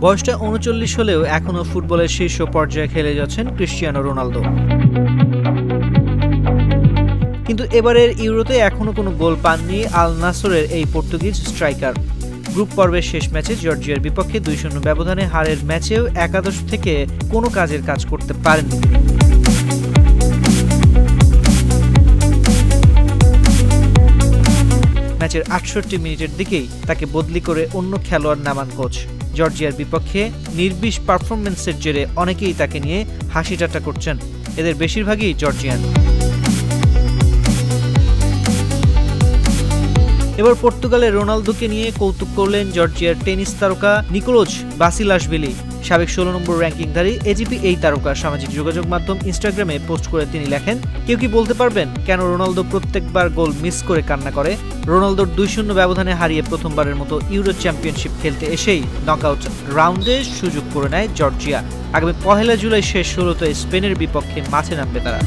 বয়সটা ৩৯ হলেও এখনও ফুটবলের শীর্ষ পর্যায়ে খেলে যাচ্ছেন ক্রিস্টিয়ানো রোনালদো। কিন্তু এবারের ইউরোতে এখনও কোনো গোল পাননি আল নাসরের এই পর্তুগিজ স্ট্রাইকার। গ্রুপ পর্বের শেষ ম্যাচে জর্জিয়ার বিপক্ষে ২-০ ব্যবধানে হারের ম্যাচেও একাদশ থেকে কোনো কাজের কাজ করতে পারেননি তিনি। ম্যাচের ৬৮ মিনিটের দিকেই তাকে বদলি করে অন্য খেলোয়াড় নামান কোচ। জর্জিয়ার বিপক্ষে নির্বিষ পারফরম্যান্সের জেরে অনেকেই তাকে নিয়ে হাসি ঠাট্টা করছেন, এদের বেশিরভাগই জর্জিয়ান। এবার পর্তুগালের রোনালদোকে নিয়ে কৌতুক করলেন জর্জিয়ার টেনিস তারকা নিকোলজ বাসিলাশভিলি। সাবেক ১৬ নম্বর র্যাঙ্কিংধারী এজিপি এই তারকা সামাজিক যোগাযোগ মাধ্যম ইনস্টাগ্রামে পোস্ট করে তিনি লেখেন, কেউ কি বলতে পারবেন কেন রোনালদো প্রত্যেকবার গোল মিস করে কান্না করে? রোনালদোর ২-০ ব্যবধানে হারিয়ে প্রথমবারের মতো ইউরো চ্যাম্পিয়নশিপ খেলতে এসেই নকআউট রাউন্ডে সুযোগ করে নেয় জর্জিয়া। আগামী ১ জুলাই শেষ ১৬তে স্পেনের বিপক্ষে মাঠে নামবে তারা।